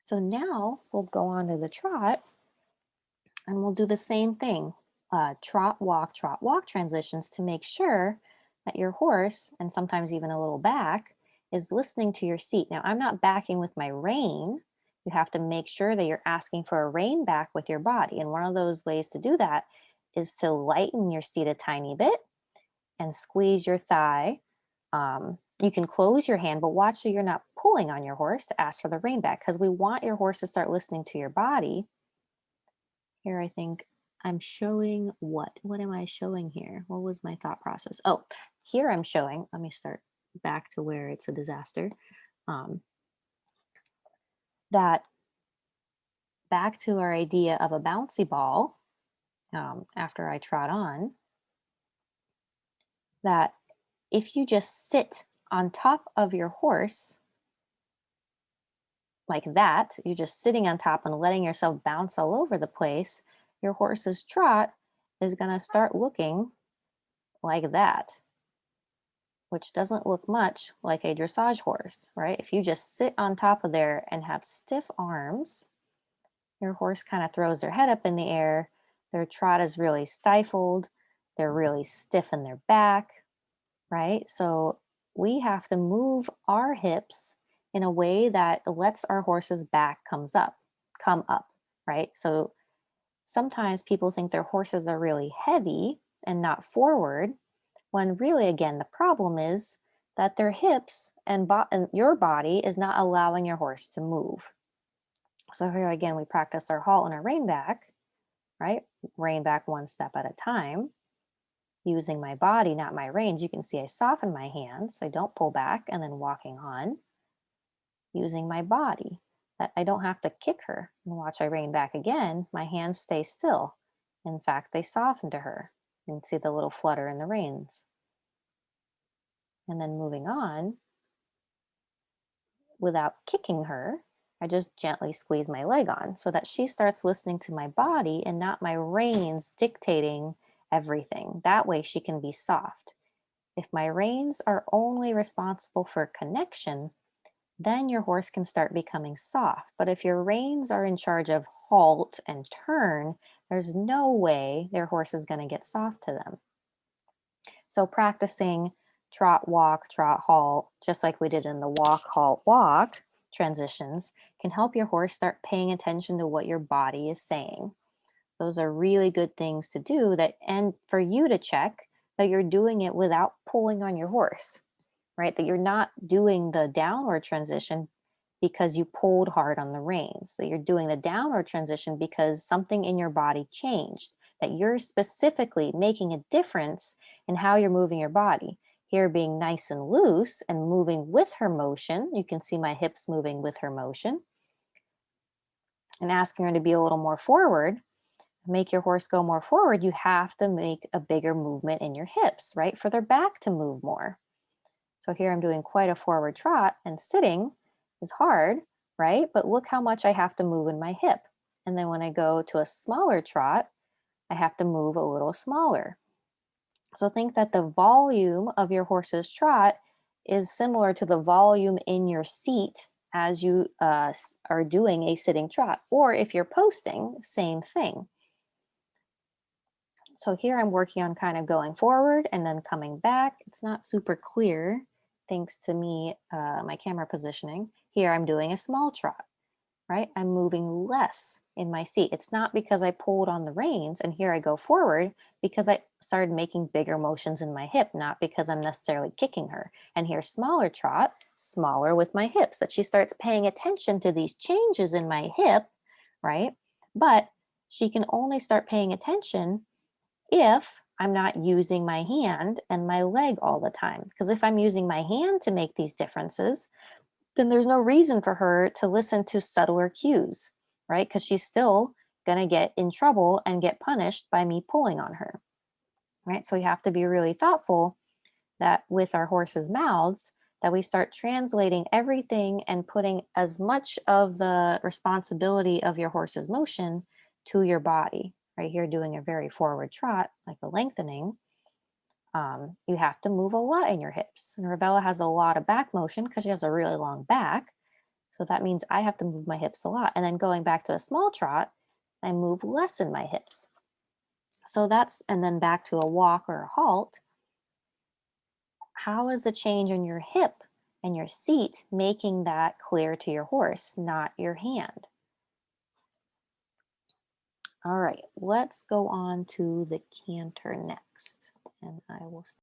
So now we'll go on to the trot and we'll do the same thing. Trot, walk transitions to make sure that your horse, and sometimes even a little back, is listening to your seat. Now, I'm not backing with my rein. You have to make sure that you're asking for a rein back with your body. And one of those ways to do that is to lighten your seat a tiny bit and squeeze your thigh. You can close your hand, but watch so you're not pulling on your horse to ask for the rein back because we want your horse to start listening to your body. Here, I think I'm showing what? What am I showing here? What was my thought process? Oh, here I'm showing, let me start back to where it's a disaster. Um, that back to our idea of a bouncy ball after I trot on, that if you just sit on top of your horse like that, you're just sitting on top and letting yourself bounce all over the place, your horse's trot is going to start looking like that, which doesn't look much like a dressage horse, right? If you just sit on top of there and have stiff arms, your horse kind of throws their head up in the air. Their trot is really stifled. They're really stiff in their back, right? So we have to move our hips in a way that lets our horse's back come up, right? So sometimes people think their horses are really heavy and not forward, when really, again, the problem is that their hips and your body is not allowing your horse to move. So here again, we practice our halt and our rein back, right? Rein back one step at a time, using my body, not my reins. You can see I soften my hands. I don't pull back and then walking on, using my body. That I don't have to kick her. And watch I rein back again. My hands stay still. In fact, they soften to her. You can see the little flutter in the reins. And then moving on, without kicking her, I just gently squeeze my leg on so that she starts listening to my body and not my reins dictating everything. That way she can be soft. If my reins are only responsible for connection, then your horse can start becoming soft. But if your reins are in charge of halt and turn, there's no way their horse is going to get soft to them. So practicing trot, halt, just like we did in the walk, halt, walk transitions, can help your horse start paying attention to what your body is saying. Those are really good things to do that, and for you to check that you're doing it without pulling on your horse, right? That you're not doing the downward transition because you pulled hard on the reins, that you're doing the downward transition because something in your body changed, that you're specifically making a difference in how you're moving your body. Here, being nice and loose and moving with her motion. You can see my hips moving with her motion, and asking her to be a little more forward. Make your horse go more forward, you have to make a bigger movement in your hips, right? For their back to move more. So here I'm doing quite a forward trot, and sitting is hard, right? But look how much I have to move in my hip. And then when I go to a smaller trot, I have to move a little smaller. So think that the volume of your horse's trot is similar to the volume in your seat as you are doing a sitting trot. Or if you're posting, same thing. So here I'm working on kind of going forward and then coming back. It's not super clear thanks to me, my camera positioning. Here I'm doing a small trot, right? I'm moving less in my seat. It's not because I pulled on the reins and here I go forward, because I started making bigger motions in my hip, not because I'm necessarily kicking her. And here, smaller trot, smaller with my hips, that she starts paying attention to these changes in my hip, right? But she can only start paying attention if I'm not using my hand and my leg all the time. Because if I'm using my hand to make these differences, then there's no reason for her to listen to subtler cues, right? Because she's still going to get in trouble and get punished by me pulling on her, right? So we have to be really thoughtful that with our horses' mouths, that we start translating everything and putting as much of the responsibility of your horse's motion to your body. Right here, doing a very forward trot, like a lengthening, you have to move a lot in your hips. And Ravella has a lot of back motion because she has a really long back. So that means I have to move my hips a lot. And then going back to a small trot, I move less in my hips. So that's, and then back to a walk or a halt. How is the change in your hip and your seat making that clear to your horse, not your hand? All right, let's go on to the canter next. And I will